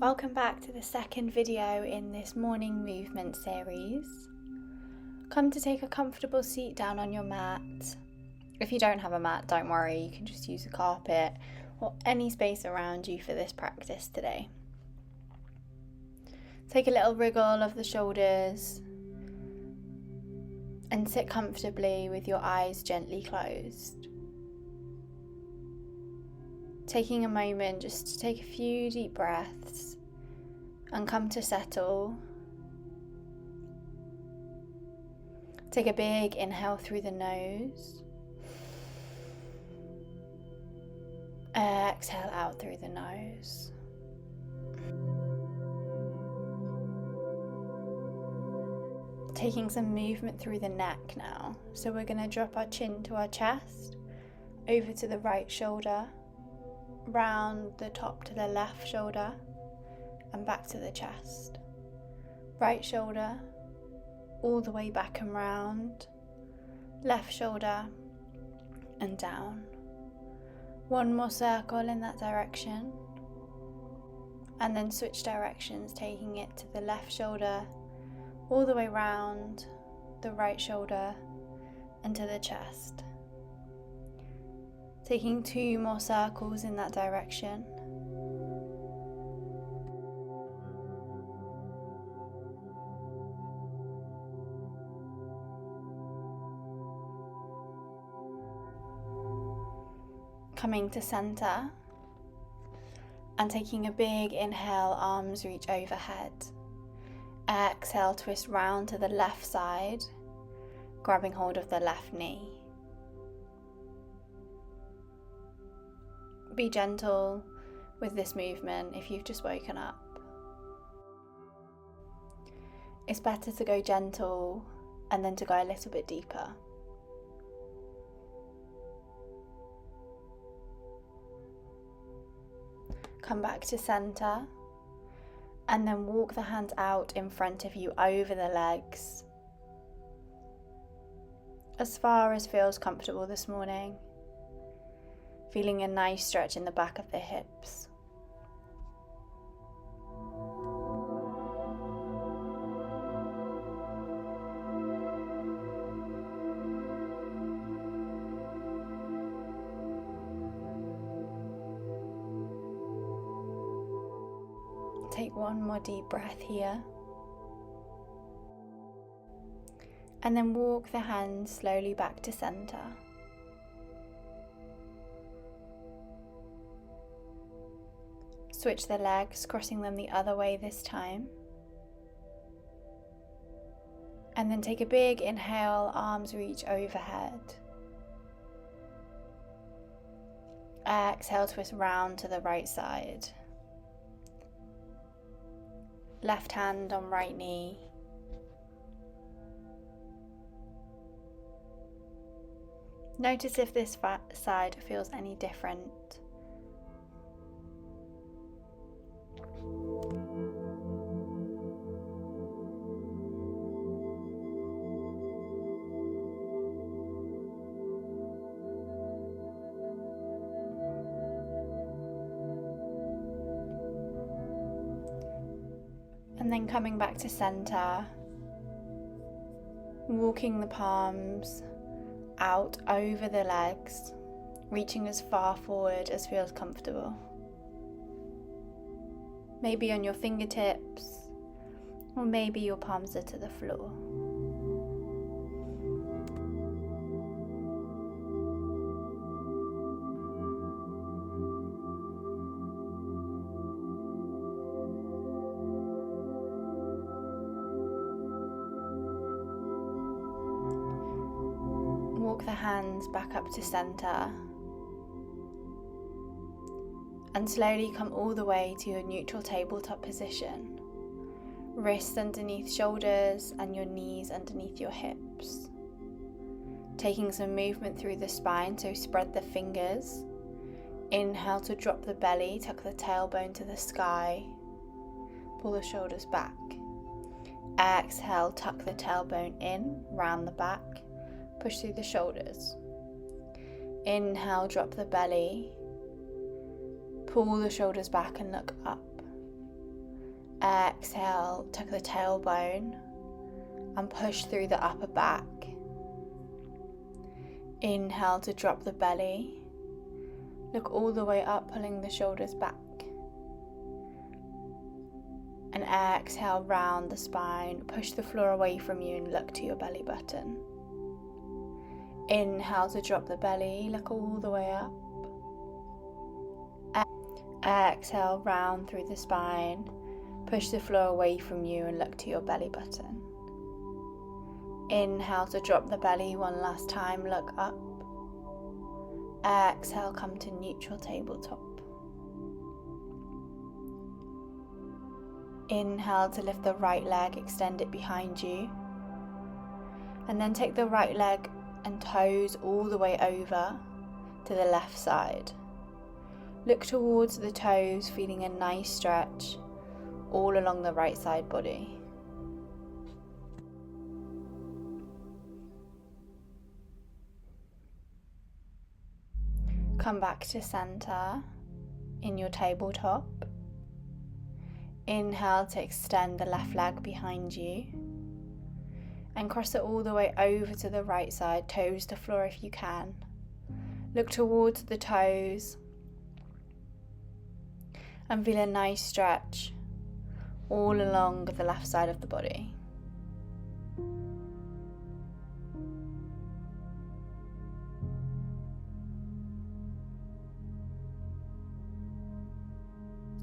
Welcome back to the second video in this morning movement series. Come to take a comfortable seat down on your mat. If you don't have a mat, don't worry, you can just use a carpet or any space around you for this practice today. Take a little wriggle of the shoulders and sit comfortably with your eyes gently closed. Taking a moment just to take a few deep breaths and come to settle. Take a big inhale through the nose. Exhale out through the nose. Taking some movement through the neck now. So we're going to drop our chin to our chest, over to the right shoulder, round the top to the left shoulder and back to the chest. Right shoulder all the way back and round, left shoulder and down. One more circle in that direction and then switch directions, taking it to the left shoulder all the way round, the right shoulder and to the chest. Taking 2 more circles in that direction. Coming to center and taking a big inhale, arms reach overhead. Exhale, twist round to the left side, grabbing hold of the left knee. Be gentle with this movement if you've just woken up. It's better to go gentle and then to go a little bit deeper. Come back to center and then walk the hands out in front of you over the legs as far as feels comfortable this morning. Feeling a nice stretch in the back of the hips. Take one more deep breath here. And then walk the hands slowly back to center. Switch the legs, crossing them the other way this time. And then take a big inhale, arms reach overhead. Exhale, twist round to the right side. Left hand on right knee. Notice if this side feels any different. And then coming back to center, walking the palms out over the legs, reaching as far forward as feels comfortable. Maybe on your fingertips, or maybe your palms are to the floor. Walk the hands back up to center and slowly come all the way to your neutral tabletop position. Wrists underneath shoulders and your knees underneath your hips. Taking some movement through the spine, so spread the fingers. Inhale to drop the belly, tuck the tailbone to the sky. Pull the shoulders back. Exhale, tuck the tailbone in, round the back. Push through the shoulders. Inhale, drop the belly. Pull the shoulders back and look up. Exhale, tuck the tailbone and push through the upper back. Inhale to drop the belly. Look all the way up, pulling the shoulders back. And exhale, round the spine. Push the floor away from you and look to your belly button. Inhale to drop the belly. Look all the way up. Exhale, round through the spine. Push the floor away from you and look to your belly button. Inhale to drop the belly one last time, look up. Exhale, come to neutral tabletop. Inhale to lift the right leg, extend it behind you. And then take the right leg and toes all the way over to the left side. Look towards the toes, feeling a nice stretch all along the right side body. Come back to center in your tabletop. Inhale to extend the left leg behind you and cross it all the way over to the right side, toes to floor if you can. Look towards the toes and feel a nice stretch all along the left side of the body.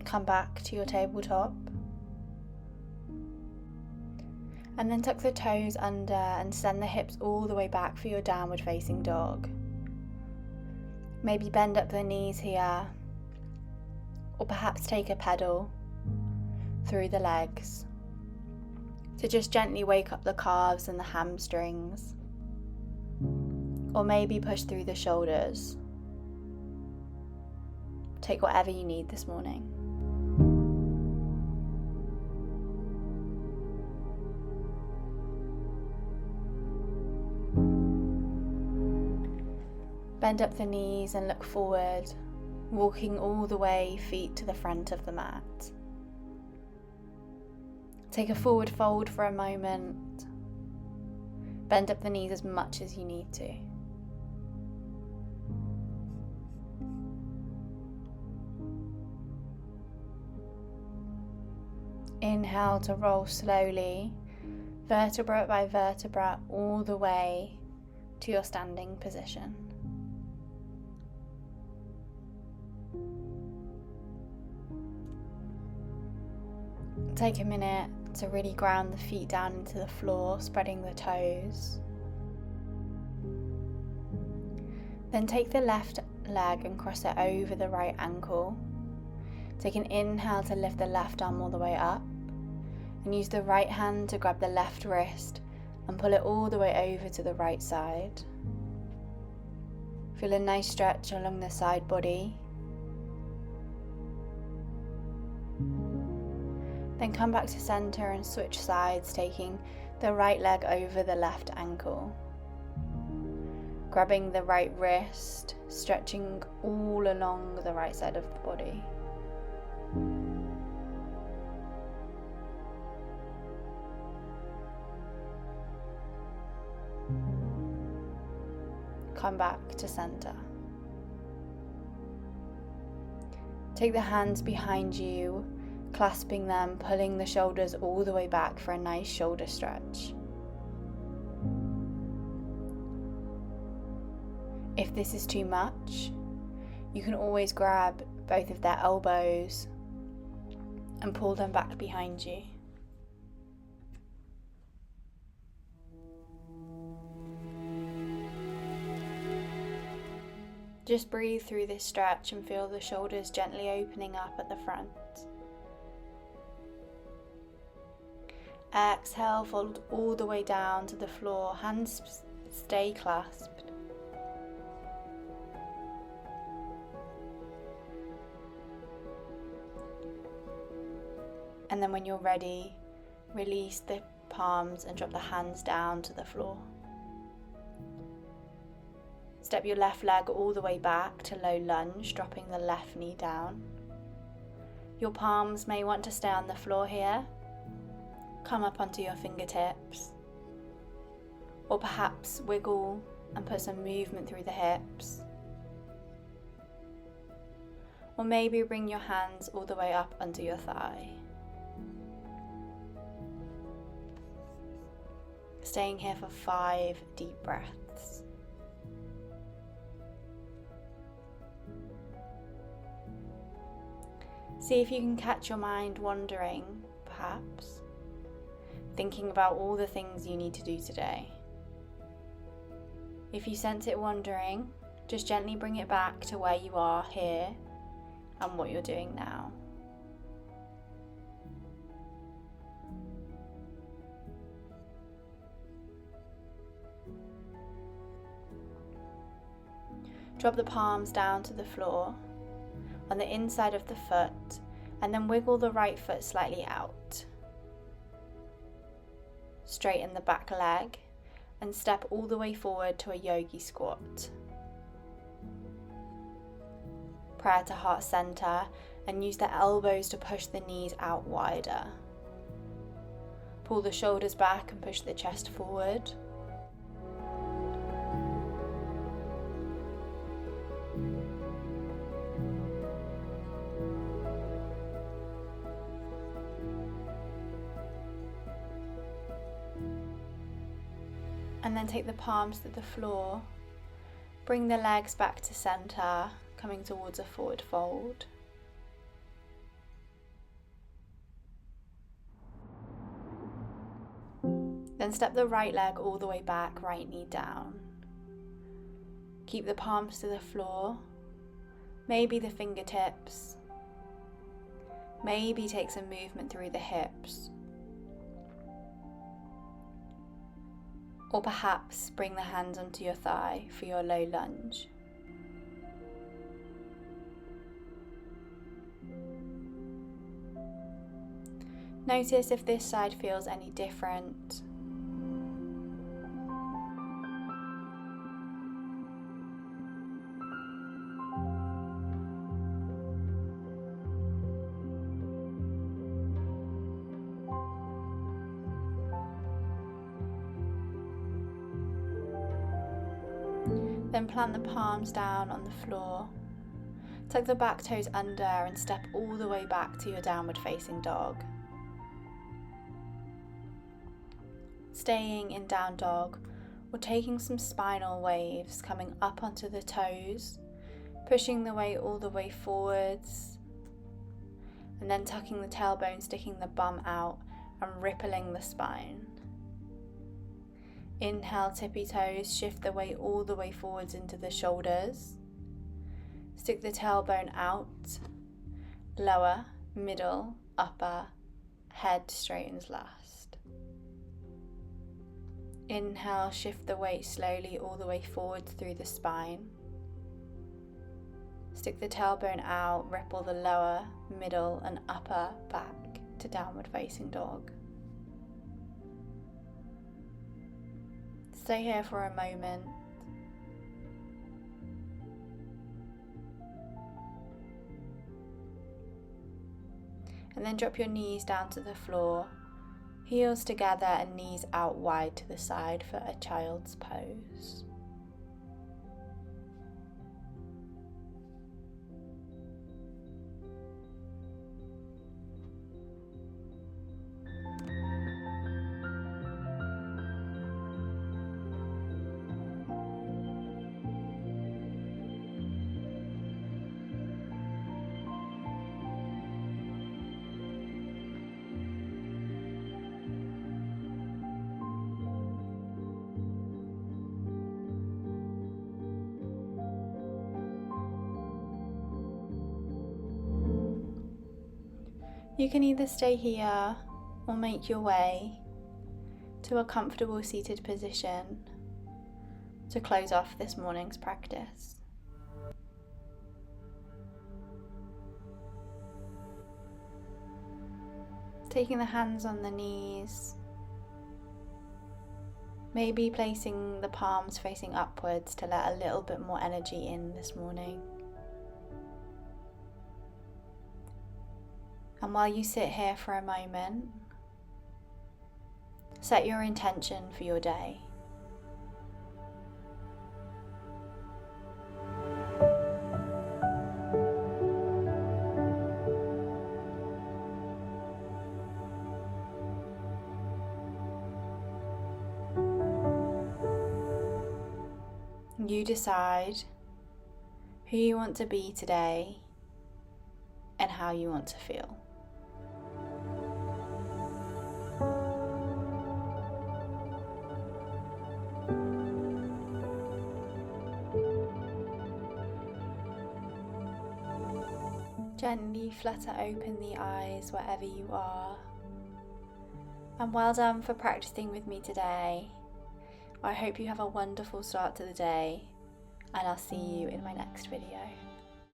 Come back to your tabletop and then tuck the toes under and send the hips all the way back for your downward facing dog. Maybe bend up the knees here, or perhaps take a pedal through the legs to just gently wake up the calves and the hamstrings, or maybe push through the shoulders. Take whatever you need this morning. Bend up the knees and look forward, walking all the way, feet to the front of the mat. Take a forward fold for a moment. Bend up the knees as much as you need to. Inhale to roll slowly, vertebra by vertebra, all the way to your standing position. Take a minute to really ground the feet down into the floor, spreading the toes. Then take the left leg and cross it over the right ankle. Take an inhale to lift the left arm all the way up, and use the right hand to grab the left wrist and pull it all the way over to the right side. Feel a nice stretch along the side body. Then come back to center and switch sides, taking the right leg over the left ankle. Grabbing the right wrist, stretching all along the right side of the body. Come back to center. Take the hands behind you, clasping them, pulling the shoulders all the way back for a nice shoulder stretch. If this is too much, you can always grab both of their elbows and pull them back behind you. Just breathe through this stretch and feel the shoulders gently opening up at the front. Exhale, fold all the way down to the floor, hands stay clasped. And then when you're ready, release the palms and drop the hands down to the floor. Step your left leg all the way back to low lunge, dropping the left knee down. Your palms may want to stay on the floor here. Come up onto your fingertips. Or perhaps wiggle and put some movement through the hips. Or maybe bring your hands all the way up under your thigh. Staying here for 5 deep breaths. See if you can catch your mind wandering, perhaps, thinking about all the things you need to do today. If you sense it wandering, just gently bring it back to where you are here and what you're doing now. Drop the palms down to the floor on the inside of the foot and then wiggle the right foot slightly out. Straighten the back leg and step all the way forward to a yogi squat. Prayer to heart center and use the elbows to push the knees out wider. Pull the shoulders back and push the chest forward. And then take the palms to the floor. Bring the legs back to center, coming towards a forward fold. Then step the right leg all the way back, right knee down. Keep the palms to the floor, maybe the fingertips. Maybe take some movement through the hips. Or perhaps bring the hands onto your thigh for your low lunge. Notice if this side feels any different. Then plant the palms down on the floor. Tuck the back toes under and step all the way back to your downward facing dog. Staying in down dog or taking some spinal waves, coming up onto the toes, pushing the weight all the way forwards, and then tucking the tailbone, sticking the bum out and rippling the spine. Inhale, tippy toes, shift the weight all the way forwards into the shoulders. Stick the tailbone out, lower, middle, upper, head straightens last. Inhale, shift the weight slowly all the way forwards through the spine. Stick the tailbone out, ripple the lower, middle and upper back to downward facing dog. Stay here for a moment. And then drop your knees down to the floor, heels together and knees out wide to the side for a child's pose. You can either stay here or make your way to a comfortable seated position to close off this morning's practice. Taking the hands on the knees, maybe placing the palms facing upwards to let a little bit more energy in this morning. And while you sit here for a moment, set your intention for your day. You decide who you want to be today and how you want to feel. Gently flutter open the eyes wherever you are. And well done for practicing with me today. I hope you have a wonderful start to the day, and I'll see you in my next video.